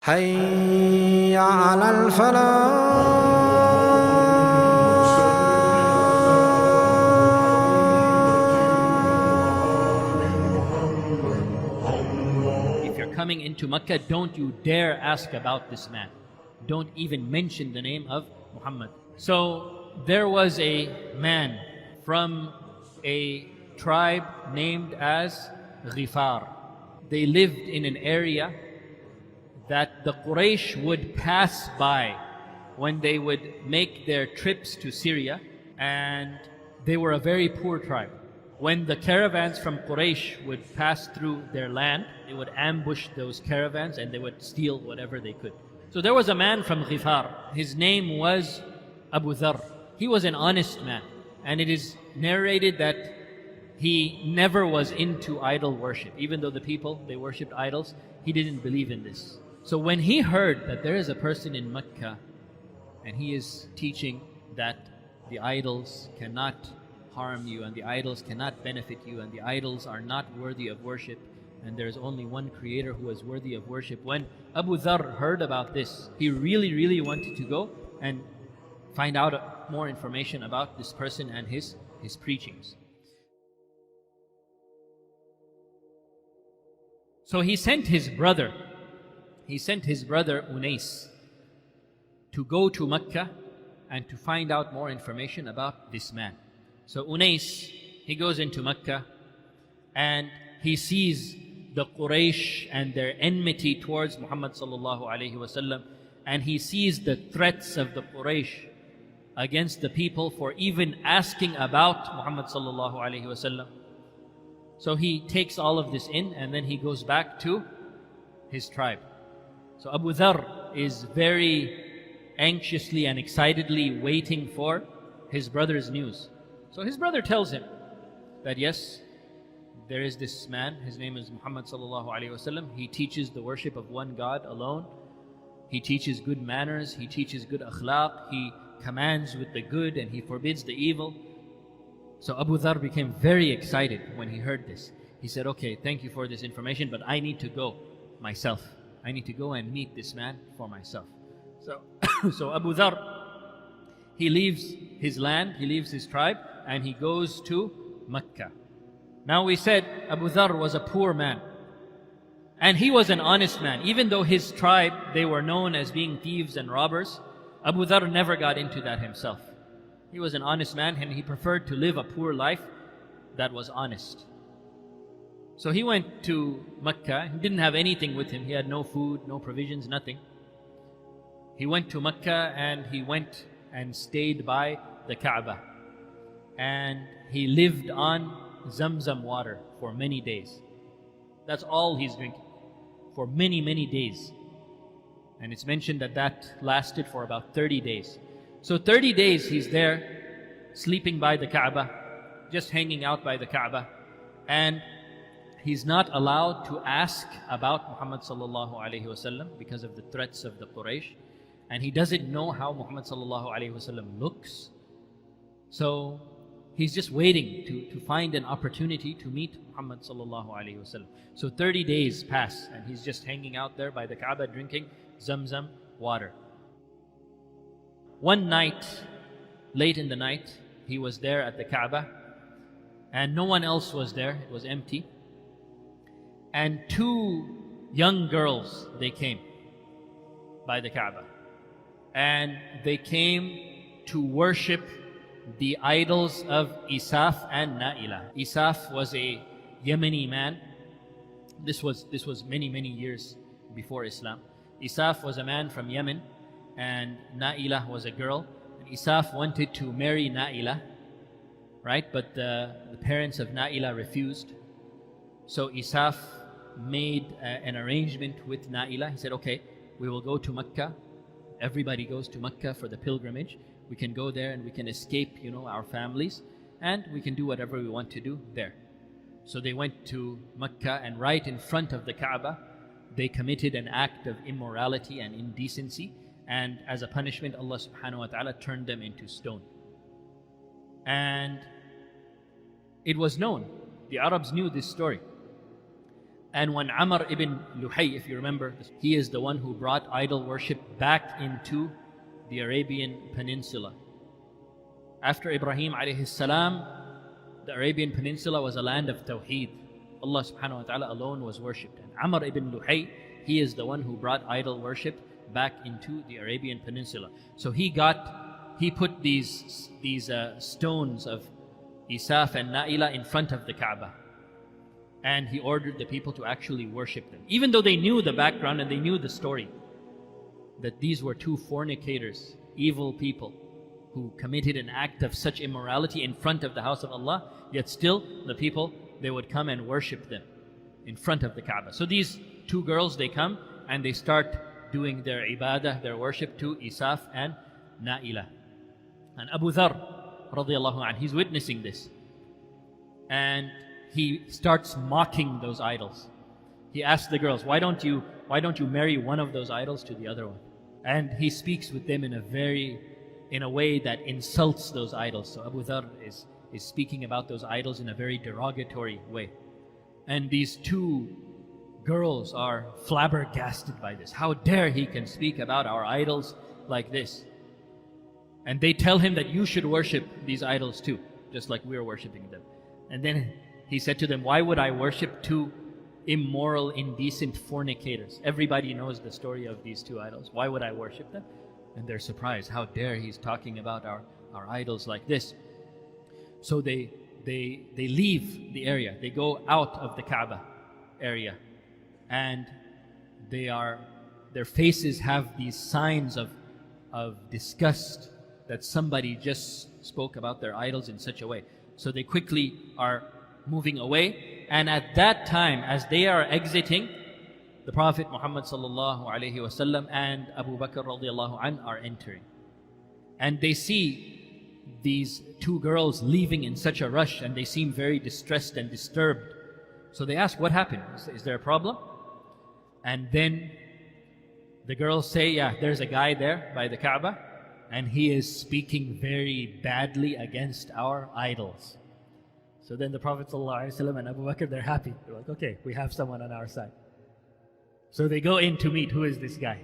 حي على الفلاح. If you're coming into Mecca, don't you dare ask about this man. Don't even mention the name of Muhammad. So there was a man from a tribe named as Ghifar. They lived in an area that the Quraysh would pass by when they would make their trips to Syria, and they were a very poor tribe. When the caravans from Quraysh would pass through their land, they would ambush those caravans and they would steal whatever they could. So there was a man from Ghifar. His name was Abu Dharr. He was an honest man, and it is narrated that he never was into idol worship. Even though the people, they worshipped idols, he didn't believe in this. So when he heard that there is a person in Mecca and he is teaching that the idols cannot harm you and the idols cannot benefit you and the idols are not worthy of worship and there is only one creator who is worthy of worship, when Abu Dharr heard about this, he really wanted to go and find out more information about this person and his preachings. So he sent his brother Unais to go to Mecca and to find out more information about this man. So Unais, he goes into Mecca and he sees the Quraysh and their enmity towards Muhammad sallallahu alaihi wasallam, and he sees the threats of the Quraysh against the people for even asking about Muhammad sallallahu alaihi wasallam. So he takes all of this in and then he goes back to his tribe. So Abu Dharr is very anxiously and excitedly waiting for his brother's news. So his brother tells him that yes, there is this man, his name is Muhammad sallallahu alaihi wasallam. He teaches the worship of one God alone. He teaches good manners, he teaches good akhlaq, he commands with the good and he forbids the evil. So Abu Dharr became very excited when he heard this. He said, okay, thank you for this information, but I need to go myself. I need to go and meet this man for myself. So Abu Dharr, he leaves his land, he leaves his tribe, and he goes to Mecca. Now we said Abu Dharr was a poor man. And he was an honest man. Even though his tribe, they were known as being thieves and robbers, Abu Dharr never got into that himself. He was an honest man and he preferred to live a poor life that was honest. So he went to Mecca. He didn't have anything with him. He had no food, no provisions, nothing. He went to Mecca and he went and stayed by the Kaaba. And he lived on Zamzam water for many days. That's all he's drinking for many days. And it's mentioned that that lasted for about 30 days. So 30 days he's there, sleeping by the Kaaba, just hanging out by the Kaaba. And he's not allowed to ask about Muhammad sallallahu alaihi wasallam because of the threats of the Quraysh. And he doesn't know how Muhammad sallallahu alaihi wasallam looks. So he's just waiting to find an opportunity to meet Muhammad sallallahu alaihi wasallam. So 30 days pass and he's just hanging out there by the Kaaba drinking Zamzam water. One night, late in the night, he was there at the Kaaba and no one else was there. It was empty. And two young girls, they came by the Kaaba. And they came to worship the idols of Isaf and Na'ilah. Isaf was a Yemeni man. This was many years before Islam. Isaf was a man from Yemen and Na'ilah was a girl. And Isaf wanted to marry Na'ilah, right? But the parents of Na'ilah refused. So Isaf made an arrangement with Na'ilah. He said, okay, we will go to Mecca. Everybody goes to Mecca for the pilgrimage. We can go there and we can escape, our families, and we can do whatever we want to do there. So they went to Mecca, and right in front of the Kaaba, they committed an act of immorality and indecency, and as a punishment, Allah subhanahu wa ta'ala turned them into stone. And it was known, the Arabs knew this story. And when Amr ibn Luhay, if you remember, he is the one who brought idol worship back into the Arabian Peninsula. After Ibrahim alayhi salam, the Arabian Peninsula was a land of Tawheed. Allah subhanahu wa ta'ala alone was worshipped. And Amr ibn Luhay, he is the one who brought idol worship back into the Arabian Peninsula. So he put these stones of Isaf and Na'ila in front of the Kaaba. And he ordered the people to actually worship them. Even though they knew the background and they knew the story, that these were two fornicators, evil people, who committed an act of such immorality in front of the house of Allah, yet still the people, they would come and worship them in front of the Kaaba. So these two girls, they come and they start doing their ibadah, their worship to Isaf and Na'ila. And Abu Dharr, radiallahu anh, he's witnessing this. And he starts mocking those idols. He asks the girls, why don't you marry one of those idols to the other one? And he speaks with them in a way that insults those idols. So Abu Dharr is speaking about those idols in a very derogatory way. And these two girls are flabbergasted by this. How dare he can speak about our idols like this? And they tell him that you should worship these idols too, just like we're worshiping them. And then he said to them, why would I worship two immoral, indecent fornicators? Everybody knows the story of these two idols. Why would I worship them? And they're surprised. How dare he's talking about our idols like this? So they leave the area. They go out of the Kaaba area. And their faces have these signs of disgust that somebody just spoke about their idols in such a way. So they quickly are moving away. And at that time, as they are exiting, the Prophet Muhammad sallallahu alaihi wasallam and Abu Bakr radiallahu anh are entering. And they see these two girls leaving in such a rush, and they seem very distressed and disturbed. So they ask, what happened? Is there a problem? And then the girls say, yeah, there's a guy there by the Kaaba, and he is speaking very badly against our idols. So then the Prophet ﷺ and Abu Bakr, they're happy. They're like, okay, we have someone on our side. So they go in to meet, who is this guy?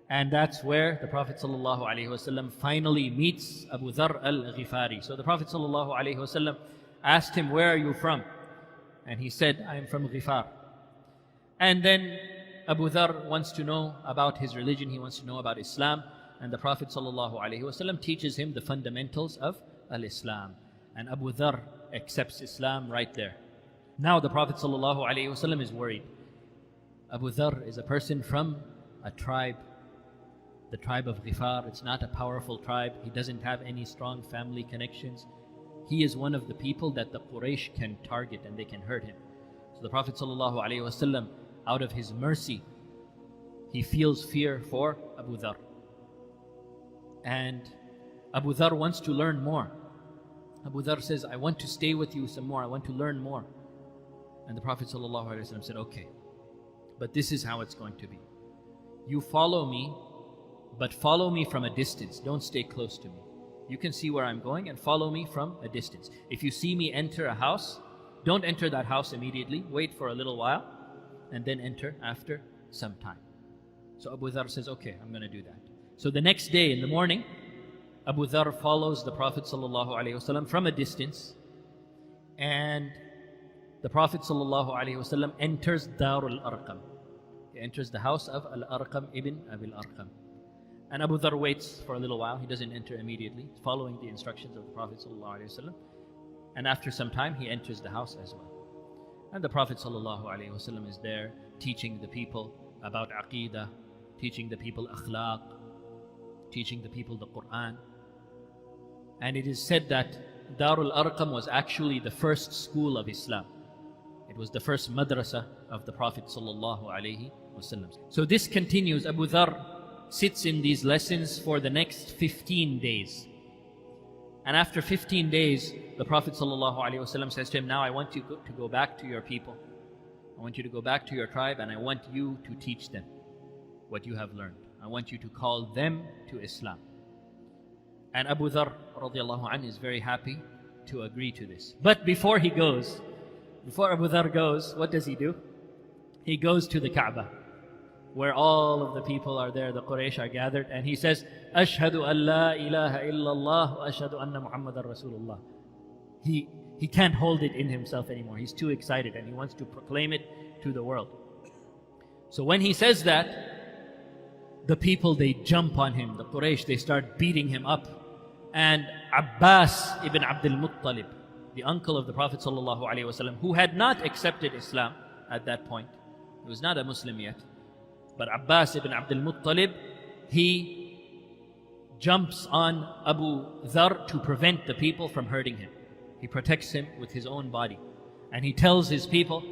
And that's where the Prophet ﷺ finally meets Abu Dharr al-Ghifari. So the Prophet ﷺ asked him, where are you from? And he said, I am from Ghifar. And then Abu Dharr wants to know about his religion, he wants to know about Islam. And the Prophet ﷺ teaches him the fundamentals of al-Islam. And Abu Dharr accepts Islam right there. Now the Prophet ﷺ is worried. Abu Dharr is a person from a tribe, the tribe of Ghifar. It's not a powerful tribe. He doesn't have any strong family connections. He is one of the people that the Quraysh can target and they can hurt him. So the Prophet ﷺ, out of his mercy, he feels fear for Abu Dharr. And Abu Dharr wants to learn more. Abu Dharr says, I want to stay with you some more. I want to learn more. And the Prophet ﷺ said, okay, but this is how it's going to be. You follow me, but follow me from a distance. Don't stay close to me. You can see where I'm going and follow me from a distance. If you see me enter a house, don't enter that house immediately. Wait for a little while and then enter after some time. So Abu Dharr says, okay, I'm going to do that. So the next day in the morning, Abu Dharr follows the Prophet ﷺ from a distance, and the Prophet ﷺ enters Dharr al-Arqam. He enters the house of Al-Arqam ibn Abil Arqam. And Abu Dharr waits for a little while. He doesn't enter immediately, following the instructions of the Prophet ﷺ. And after some time, he enters the house as well. And the Prophet ﷺ is there teaching the people about Aqeedah, teaching the people akhlaq, teaching the people the Quran. And it is said that Dharr al-Arqam was actually the first school of Islam. It was the first madrasa of the Prophet ﷺ. So this continues. Abu Dharr sits in these lessons for the next 15 days. And after 15 days, the Prophet ﷺ says to him, now I want you to go back to your people. I want you to go back to your tribe, and I want you to teach them what you have learned. I want you to call them to Islam. And Abu Dharr radiallahu anh is very happy to agree to this. But before Abu Dharr goes, what does he do? he goes to the Kaaba, where all of the people are there, the Quraysh are gathered, and he says, Ashhadu an la ilaha illallah wa ashhadu anna Muhammadan Rasulullah. He can't hold it in himself anymore. He's too excited and he wants to proclaim it to the world. So when he says that, the people, they jump on him. The Quraysh, they start beating him up. And Abbas ibn Abdul Muttalib, the uncle of the Prophet ﷺ, who had not accepted Islam at that point, he was not a Muslim yet, but Abbas ibn Abdul Muttalib, he jumps on Abu Dharr to prevent the people from hurting him. He protects him with his own body. And he tells his people,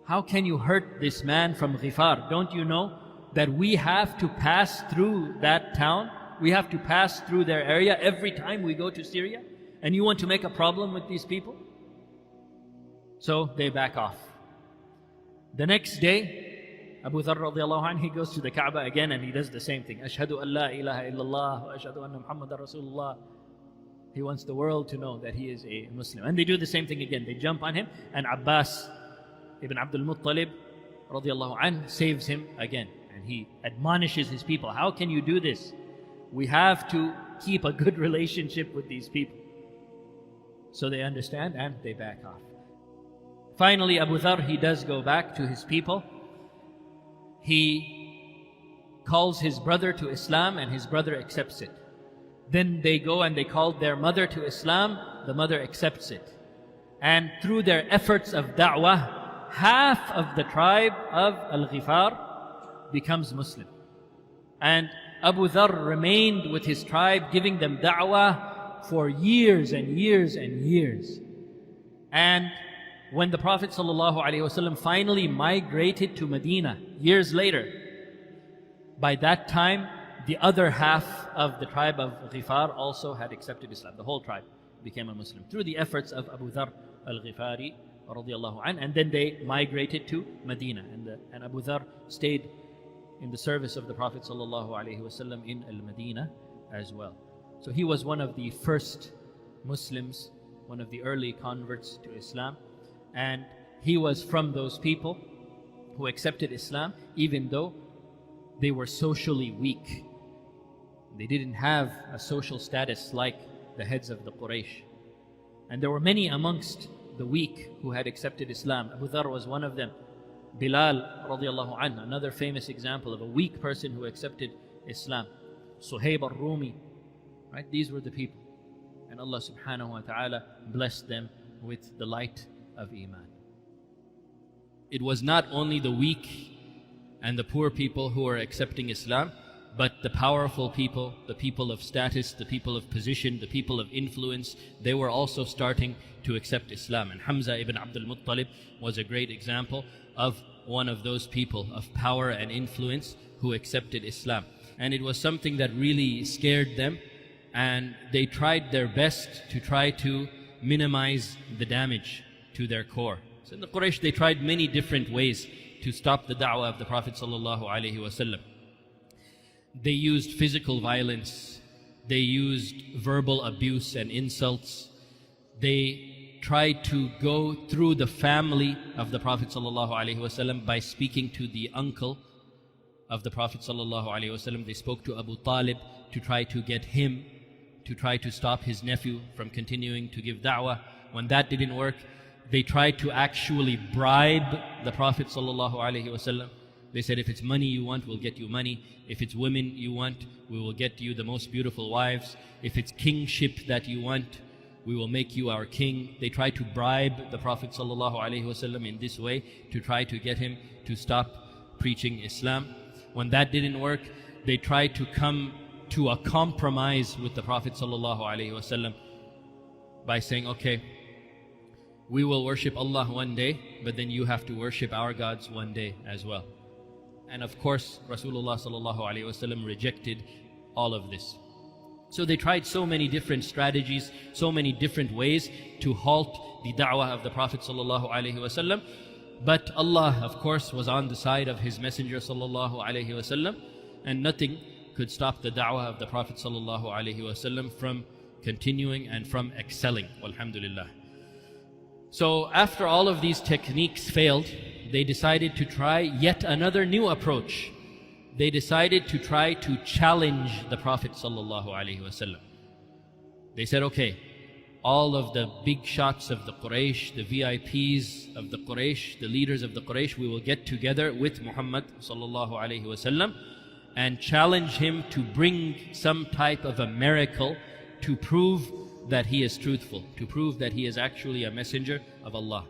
how can you hurt this man from Ghifar? Don't you know that we have to pass through that town? We have to pass through their area every time we go to Syria? And you want to make a problem with these people? So they back off. The next day, Abu Dharr radiallahu anhu, he goes to the Kaaba again and he does the same thing. Ashhadu an la ilaha illallah wa ashhadu anna Muhammadan Rasulullah. He wants the world to know that he is a Muslim. And they do the same thing again. They jump on him, and Abbas ibn Abdul Muttalib radiallahu anhu saves him again. And he admonishes his people, how can you do this? We have to keep a good relationship with these people. So they understand and they back off. Finally, Abu Dharr, he does go back to his people. He calls his brother to Islam and his brother accepts it. Then they go and they called their mother to Islam. The mother accepts it. And through their efforts of da'wah, half of the tribe of Al-Ghifar becomes Muslim. And Abu Dharr remained with his tribe, giving them da'wah for years and years and years. And when the Prophet ﷺ finally migrated to Medina, years later, by that time, the other half of the tribe of Ghifar also had accepted Islam. The whole tribe became a Muslim through the efforts of Abu Dharr al-Ghifari radiallahu anh, and then they migrated to Medina. And Abu Dharr stayed in the service of the Prophet ﷺ in Al-Medina as well. So he was one of the first Muslims, one of the early converts to Islam. And he was from those people who accepted Islam even though they were socially weak. They didn't have a social status like the heads of the Quraysh. And there were many amongst the weak who had accepted Islam. Abu Dharr was one of them. Bilal radiallahu anhu, another famous example of a weak person who accepted Islam. Suhaib al-Rumi, right? These were the people. And Allah subhanahu wa ta'ala blessed them with the light of Iman. It was not only the weak and the poor people who were accepting Islam, but the powerful people, the people of status, the people of position, the people of influence, they were also starting to accept Islam. And Hamza ibn Abdul Muttalib was a great example of one of those people of power and influence who accepted Islam. And it was something that really scared them, and they tried their best to try to minimize the damage to their core. So in the Quraysh, they tried many different ways to stop the da'wah of the Prophet ﷺ. They used physical violence, they used verbal abuse and insults. They tried to go through the family of the Prophet ﷺ by speaking to the uncle of the Prophet ﷺ. They spoke to Abu Talib to try to get him to try to stop his nephew from continuing to give da'wah. When that didn't work, they tried to actually bribe the Prophet ﷺ. They said, if it's money you want, we'll get you money. If it's women you want, we will get you the most beautiful wives. If it's kingship that you want, we will make you our king. They tried to bribe the Prophet ﷺ in this way to try to get him to stop preaching Islam. When that didn't work, they tried to come to a compromise with the Prophet ﷺ by saying, okay, we will worship Allah one day, but then you have to worship our gods one day as well. And of course, Rasulullah ﷺ rejected all of this. So they tried so many different strategies, so many different ways to halt the da'wah of the Prophet ﷺ. But Allah, of course, was on the side of His Messenger ﷺ, and nothing could stop the da'wah of the Prophet ﷺ from continuing and from excelling. Alhamdulillah. So after all of these techniques failed, they decided to try yet another new approach. They decided to try to challenge the Prophet ﷺ. They said, okay, all of the big shots of the Quraysh, the VIPs of the Quraysh, the leaders of the Quraysh, we will get together with Muhammad ﷺ and challenge him to bring some type of a miracle to prove that he is truthful, to prove that he is actually a messenger of Allah.